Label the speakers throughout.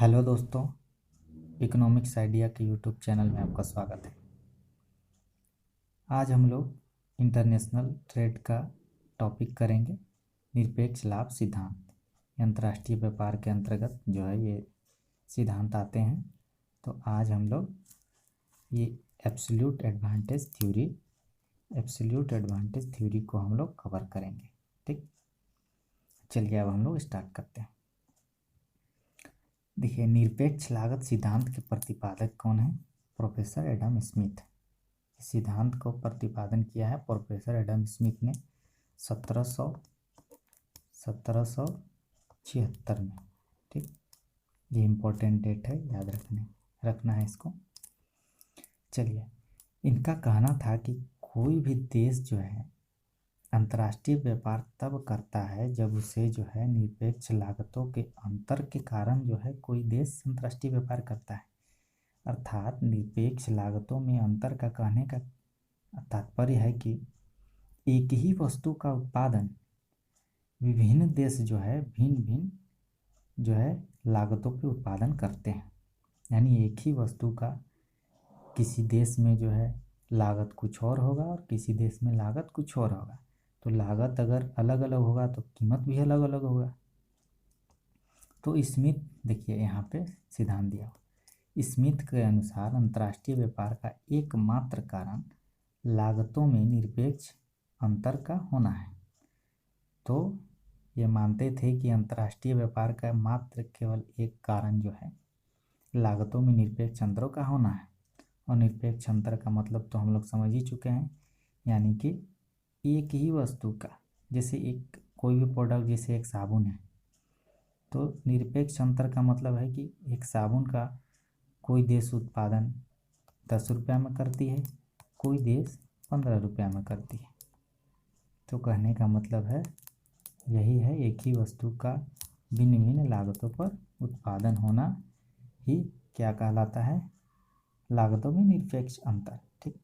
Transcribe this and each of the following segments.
Speaker 1: Hello दोस्तों, economics idea के YouTube channel में आपका स्वागत है। आज हम लोग इंटरनेशनल ट्रेड का टॉपिक करेंगे। निरपेक्ष लाभ सिद्धांत अंतर्राष्ट्रीय व्यापार के अंतर्गत जो है ये सिद्धांत आते हैं। तो आज हम लोग ये एब्सोल्यूट एडवांटेज थ्योरी को हम लोग कवर करेंगे। ठीक, चलिए अब हम लोग स्टार्ट करते हैं। देखिए, निरपेक्ष लागत सिद्धांत के प्रतिपादक कौन है? Professor Adam Smith. इस सिद्धांत को प्रतिपादन किया है प्रोफेसर एडम स्मिथ ने 1776 में। ठीक, ये इम्पोर्टेंट डेट है, याद रखना है इसको। चलिए, इनका कहना था कि कोई भी देश जो है अंतर्राष्ट्रीय व्यापार तब करता है जब उसे जो है निरपेक्ष लागतों के अंतर के कारण जो है कोई देश अंतर्राष्ट्रीय व्यापार करता है। अर्थात निरपेक्ष लागतों में अंतर का कहने का तात्पर्य है कि एक ही वस्तु का उत्पादन विभिन्न देश जो है भिन्न भिन्न जो है लागतों पे उत्पादन करते हैं। यानी एक ही वस्तु का किसी देश में जो है लागत कुछ और होगा और किसी देश में लागत कुछ और होगा। तो लागत अगर अलग अलग होगा तो कीमत भी अलग अलग होगा। तो स्मिथ, देखिए यहाँ पे सिद्धांत दिया, स्मिथ के अनुसार अंतर्राष्ट्रीय व्यापार का एकमात्र कारण लागतों में निरपेक्ष अंतर का होना है। तो ये मानते थे कि अंतर्राष्ट्रीय व्यापार का मात्र केवल एक कारण जो है लागतों में निरपेक्ष अंतरों का होना है। और निरपेक्ष अंतर का मतलब तो हम लोग समझ ही चुके हैं, यानी कि एक ही वस्तु का, जैसे एक कोई भी प्रोडक्ट, जैसे एक साबुन है, तो निरपेक्ष अंतर का मतलब है कि एक साबुन का कोई देश उत्पादन 10 रुपया में करती है, कोई देश 15 रुपया में करती है। तो कहने का मतलब है यही है, एक ही वस्तु का भिन्न भिन्न लागतों पर उत्पादन होना ही क्या कहलाता है? लागतों में निरपेक्ष अंतर। ठीक,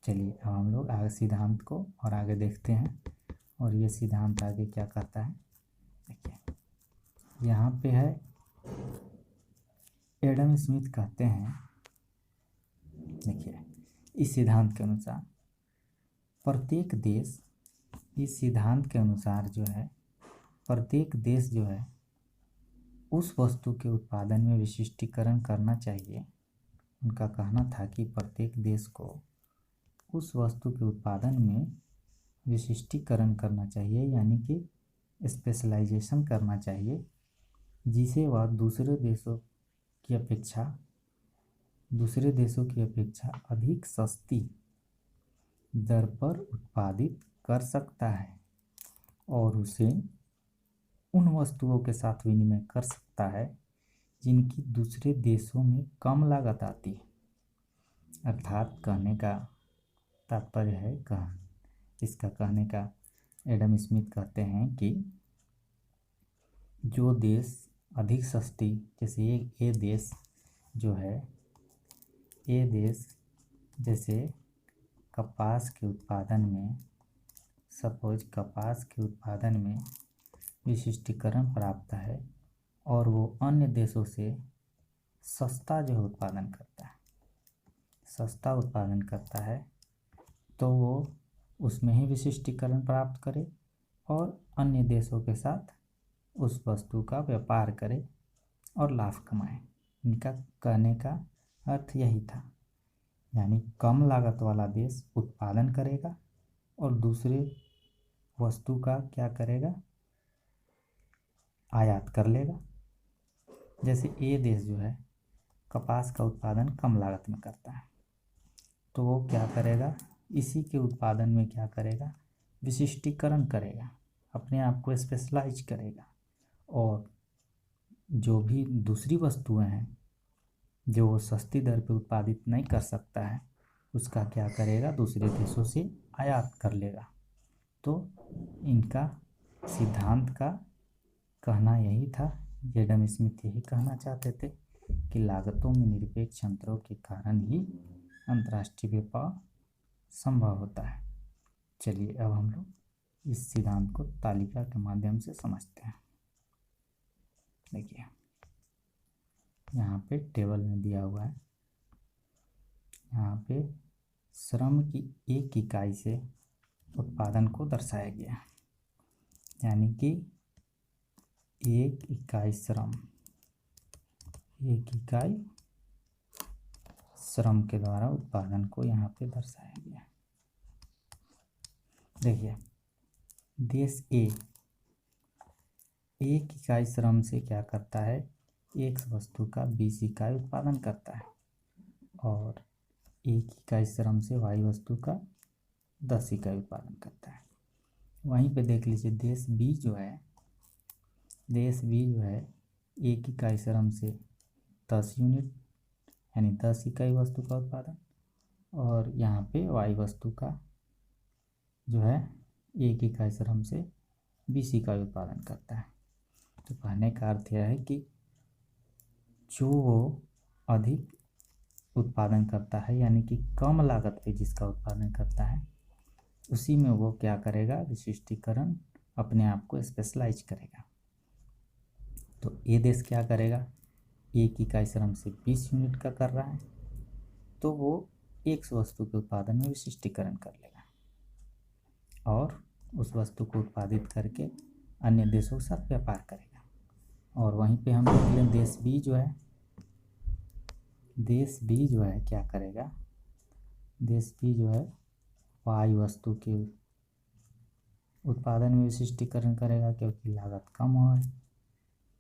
Speaker 1: चलिए अब हम लोग आगे सिद्धांत को और आगे देखते हैं। और ये सिद्धांत आगे क्या कहता है, देखिए यहाँ पे है, एडम स्मिथ कहते हैं, देखिए इस सिद्धांत के अनुसार प्रत्येक देश, इस सिद्धांत के अनुसार जो है प्रत्येक देश जो है उस वस्तु के उत्पादन में विशिष्टीकरण करना चाहिए। उनका कहना था कि प्रत्येक देश को उस वस्तु के उत्पादन में विशिष्टीकरण करना चाहिए, यानी कि स्पेशलाइजेशन करना चाहिए, जिसे वह दूसरे देशों की अपेक्षा अधिक सस्ती दर पर उत्पादित कर सकता है और उसे उन वस्तुओं के साथ विनिमय कर सकता है जिनकी दूसरे देशों में कम लागत आती है। अर्थात कहने का तात्पर्य है, इसका कहने का एडम स्मिथ कहते हैं कि जो देश अधिक सस्ती, जैसे ये देश जो है, ये देश जैसे कपास के उत्पादन में, सपोज कपास के उत्पादन में विशिष्टीकरण प्राप्त है और वो अन्य देशों से सस्ता जो उत्पादन करता है, तो वो उसमें ही विशिष्टीकरण प्राप्त करे और अन्य देशों के साथ उस वस्तु का व्यापार करे और लाभ कमाए। इनका कहने का अर्थ यही था, यानी कम लागत वाला देश उत्पादन करेगा और दूसरे वस्तु का क्या करेगा? आयात कर लेगा। जैसे ये देश जो है कपास का उत्पादन कम लागत में करता है, तो वो क्या करेगा? इसी के उत्पादन में क्या करेगा? विशिष्टीकरण करेगा, अपने आप को स्पेशलाइज करेगा और जो भी दूसरी वस्तुएं हैं जो वो सस्ती दर पे उत्पादित नहीं कर सकता है, उसका क्या करेगा? दूसरे देशों से आयात कर लेगा। तो इनका सिद्धांत का कहना यही था, एडम स्मिथ यही कहना चाहते थे कि लागतों में निरपेक्ष अंतरों के कारण ही अंतर्राष्ट्रीय व्यापार संभव होता है। चलिए अब हम लोग इस सिद्धांत को तालिका के माध्यम से समझते हैं। देखिए, यहाँ पे टेबल में दिया हुआ है, यहाँ पे श्रम की एक इकाई से उत्पादन को दर्शाया गया, यानी कि एक इकाई श्रम, एक इकाई श्रम के द्वारा उत्पादन को यहाँ पे दर्शाया गया। देखिए देश ए एक इकाई श्रम से क्या करता है, एक वस्तु का 20 इकाई उत्पादन करता है, और एक इकाई श्रम से वाई वस्तु का 10 इकाई उत्पादन करता है। वहीं पे देख लीजिए देश बी जो है, देश बी जो है एक इकाई श्रम से 10 यूनिट यानी 10 इकाई वस्तु का उत्पादन, और यहाँ पे वाई वस्तु का जो है एक इकाई श्रम से 20 इकाई उत्पादन करता है। तो कहने का अर्थ यह है कि जो वो अधिक उत्पादन करता है, यानी कि कम लागत पे जिसका उत्पादन करता है, उसी में वो क्या करेगा, विशिष्टीकरण, अपने आप को स्पेशलाइज करेगा। तो ये देश क्या करेगा, एक इकाई श्रम से 20 यूनिट का कर रहा है, तो वो एक वस्तु के उत्पादन में विशिष्टीकरण कर लेगा और उस वस्तु को उत्पादित करके अन्य देशों के साथ व्यापार करेगा। और वहीं पे हम देख लें देश बी जो है, देश बी जो है क्या करेगा, देश बी जो है वाई वस्तु के उत्पादन में विशिष्टीकरण करेगा, क्योंकि लागत कम हो है,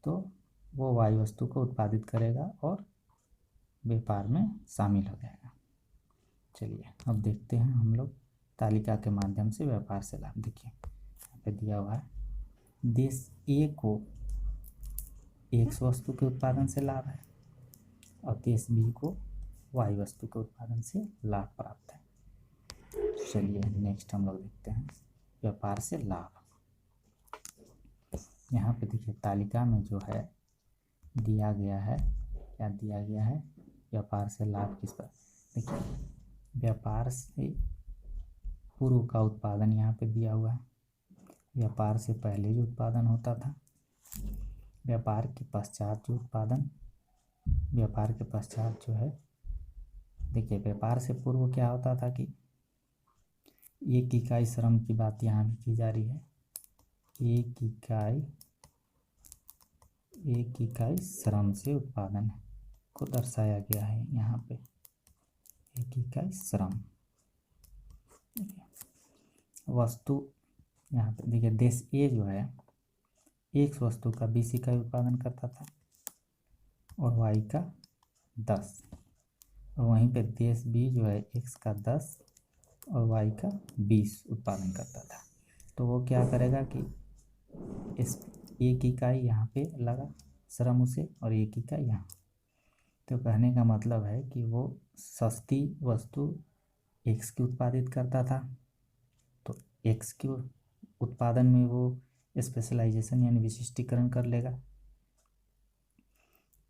Speaker 1: तो वो वाई वस्तु को उत्पादित करेगा और व्यापार में शामिल हो जाएगा। चलिए अब देखते हैं हम लोग तालिका के माध्यम से व्यापार से लाभ। देखिए यहाँ पे दिया हुआ है देश ए को एक वस्तु के उत्पादन से लाभ है और देश बी को वाई वस्तु के उत्पादन से लाभ प्राप्त है। चलिए नेक्स्ट हम लोग देखते हैं व्यापार से लाभ। यहाँ पे देखिए तालिका में जो है दिया गया है, क्या दिया गया है, व्यापार से लाभ किस पर। देखिए व्यापार से पूर्व का उत्पादन यहाँ पे दिया हुआ है, व्यापार से पहले जो उत्पादन होता था, व्यापार के पश्चात जो उत्पादन, व्यापार के पश्चात जो है, देखिए व्यापार से पूर्व क्या होता था कि एक इकाई श्रम की बात यहाँ भी की जा रही है, एक इकाई श्रम से उत्पादन को दर्शाया गया है यहाँ पे, एक इकाई श्रम। वस्तु यहाँ पे देखिए देश ए जो है एक वस्तु का 20 इकाई उत्पादन करता था और वाई का 10, और वहीं पे देश बी जो है एक्स का 10 और वाई का 20 उत्पादन करता था। तो वो क्या करेगा कि इस एक इकाई यहाँ पे लगा श्रम उसे और एक इकाई यहाँ। तो कहने का मतलब है कि वो सस्ती वस्तु एक्स की उत्पादित करता था, तो एक्स के उत्पादन में वो स्पेशलाइजेशन यानी विशिष्टीकरण कर लेगा।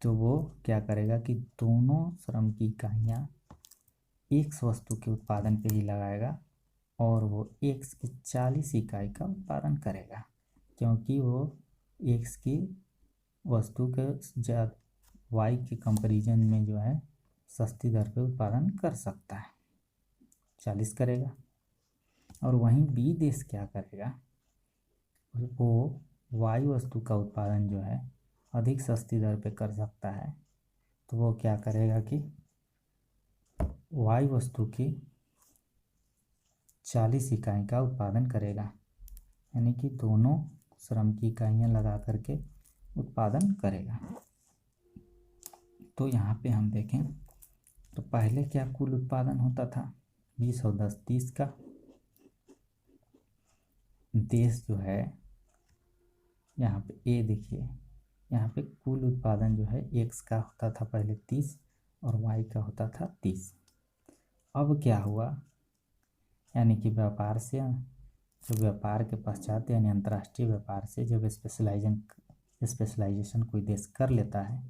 Speaker 1: तो वो क्या करेगा कि दोनों श्रम की इकाइयाँ एक वस्तु के उत्पादन पे ही लगाएगा और वो एक्स की 40 इकाई का उत्पादन करेगा, क्योंकि वो एक्स की वस्तु के वाई के कंपैरिजन में जो है सस्ती दर पे उत्पादन कर सकता है, 40 करेगा। और वहीं बी देश क्या करेगा, वो वाई वस्तु का उत्पादन जो है अधिक सस्ती दर पे कर सकता है, तो वो क्या करेगा कि वाई वस्तु की 40 इकाई का उत्पादन करेगा, यानी कि दोनों श्रम की इकाइयाँ लगा करके उत्पादन करेगा। तो यहाँ पे हम देखें तो पहले क्या कुल उत्पादन होता था 20 और 10 30 का। देश जो है यहाँ पे ए देखिए, यहाँ पे कुल उत्पादन जो है एक्स का होता था पहले 30 और वाई का होता था 30। अब क्या हुआ, यानी कि व्यापार से जब व्यापार के पश्चात यानी अंतर्राष्ट्रीय व्यापार से जब स्पेशलाइजेशन कोई देश कर लेता है,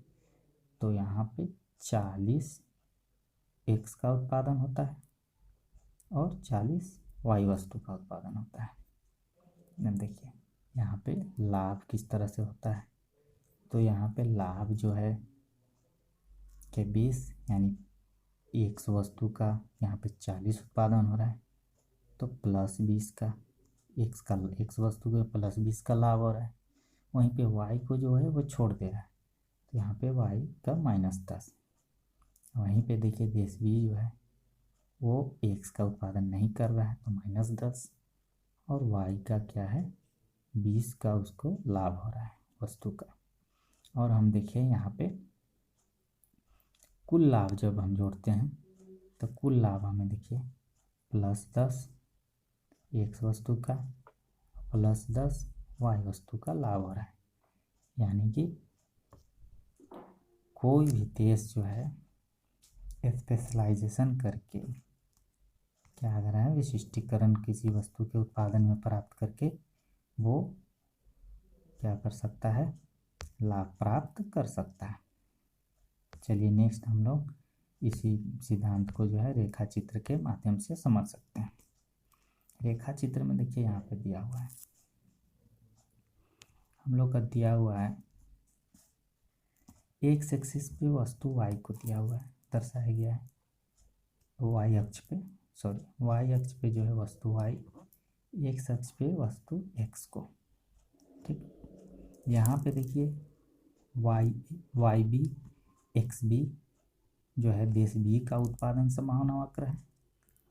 Speaker 1: तो यहाँ पे 40 एक्स का उत्पादन होता है और 40 वाई वस्तु का उत्पादन होता है। देखिए यहाँ पे लाभ किस तरह से होता है, तो यहाँ पे लाभ जो है के 20 यानी X वस्तु का यहाँ पे 40 उत्पादन हो रहा है, तो +20 का X वस्तु के +20 का लाभ हो रहा है। वहीं पे Y को जो है वो छोड़ दे रहा है, तो यहाँ पे Y का -10। वहीं पे देखिए देश B जो है वो X का उत्पादन नहीं कर रहा है, तो -10, और Y का क्या है 20 का उसको लाभ हो रहा है वस्तु का। और हम देखिए यहाँ पे कुल लाभ जब हम जोड़ते हैं तो कुल लाभ हमें देखिए +10 X वस्तु का +10 Y वस्तु का लाभ हो रहा है। यानी कि कोई भी देश जो है स्पेशलाइजेशन करके क्या कर रहा है, विशिष्टीकरण किसी वस्तु के उत्पादन में प्राप्त करके वो क्या कर सकता है, लाभ प्राप्त कर सकता है। चलिए नेक्स्ट हम लोग इसी सिद्धांत को जो है रेखा चित्र के माध्यम से समझ सकते हैं। रेखा चित्र में देखिए यहाँ पे दिया हुआ है, हम लोग का दिया हुआ है एक्स एक्सिस पे वस्तु y को दिया हुआ है, दर्शाया गया है y अक्ष पे जो है वस्तु y, x अक्ष पे वस्तु x को। ठीक, यहाँ पे देखिए YB XB जो है देश B का उत्पादन संभावना वक्र है,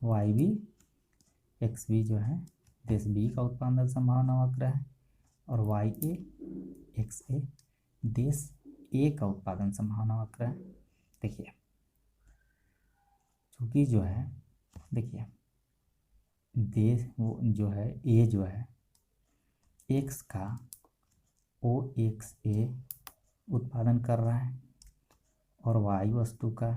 Speaker 1: YB XB जो है देश B का उत्पादन संभावना वक्र है, और YA XA देश A का उत्पादन संभावना वक्र है। देखिए चूँकि जो है देखिए देश वो जो है A जो है X का OXA उत्पादन कर रहा है, और Y वस्तु का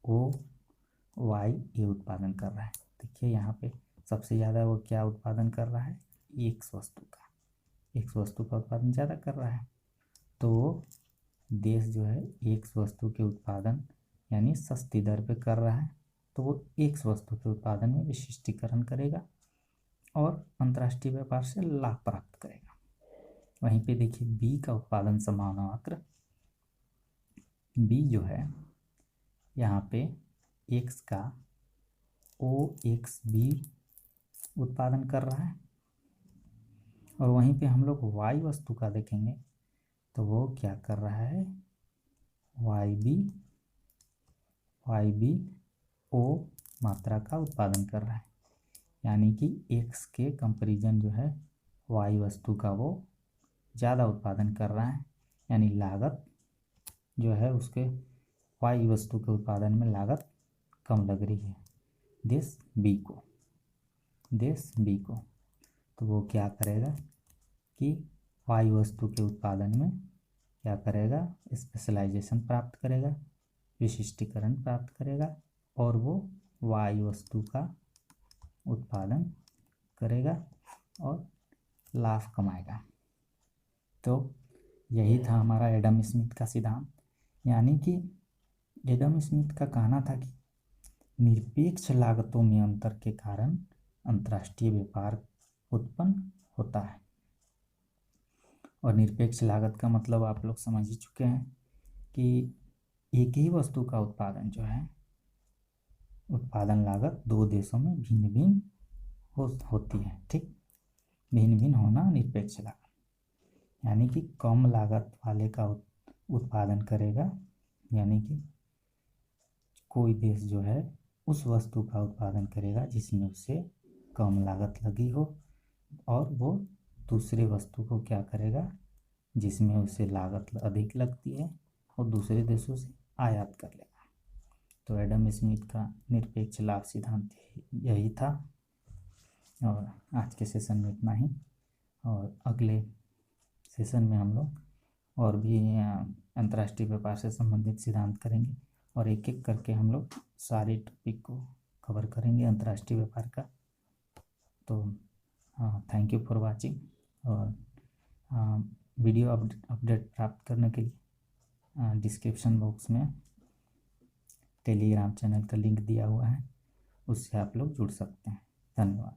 Speaker 1: OYA उत्पादन कर रहा है। देखिए यहाँ पे सबसे ज़्यादा वो क्या उत्पादन कर रहा है, X वस्तु का उत्पादन ज़्यादा कर रहा है। तो देश जो है X वस्तु के उत्पादन यानी सस्ती दर पे कर रहा है, तो वो X वस्तु के उत्पादन में विशिष्टीकरण करेगा और अंतर्राष्ट्रीय व्यापार से लाभ प्राप्त करेगा। वहीं पे देखिए B का उत्पादन संभावना वक्र, B जो है यहाँ पे X का OXB उत्पादन कर रहा है, और वहीं पे हम लोग Y वस्तु का देखेंगे तो वो क्या कर रहा है, YB O मात्रा का उत्पादन कर रहा है। यानी कि X के कंपैरिजन जो है Y वस्तु का वो ज़्यादा उत्पादन कर रहा है, यानी लागत जो है उसके Y वस्तु के उत्पादन में लागत कम लग रही है देश B को। तो वो क्या करेगा कि Y वस्तु के उत्पादन में क्या करेगा, स्पेशलाइजेशन प्राप्त करेगा, विशिष्टीकरण प्राप्त करेगा, और वो Y वस्तु का उत्पादन करेगा और लाभ कमाएगा। तो यही था हमारा एडम स्मिथ का सिद्धांत। यानी कि एडम स्मिथ का कहना था कि निरपेक्ष लागतों में अंतर के कारण अंतर्राष्ट्रीय व्यापार उत्पन्न होता है। और निरपेक्ष लागत का मतलब आप लोग समझ ही चुके हैं कि एक ही वस्तु का उत्पादन जो है उत्पादन लागत दो देशों में भिन्न भिन्न होती है। ठीक, भिन्न भिन्न होना निरपेक्ष लागत, यानी कि कम लागत वाले का उत्पादन करेगा, यानी कि कोई देश जो है उस वस्तु का उत्पादन करेगा जिसमें उसे कम लागत लगी हो, और वो दूसरे वस्तु को क्या करेगा जिसमें उसे लागत अधिक लगती है और दूसरे देशों से आयात कर लेगा। तो एडम स्मिथ का निरपेक्ष लाभ सिद्धांत यही था। और आज के सेशन में इतना ही, और अगले सेशन में हम लोग और भी अंतर्राष्ट्रीय व्यापार से संबंधित सिद्धांत करेंगे, और एक एक करके हम लोग सारे टॉपिक को कवर करेंगे अंतर्राष्ट्रीय व्यापार का। तो थैंक यू फॉर वाचिंग, और वीडियो अपडेट प्राप्त करने के लिए डिस्क्रिप्शन बॉक्स में टेलीग्राम चैनल का लिंक दिया हुआ है, उससे आप लोग जुड़ सकते हैं। धन्यवाद।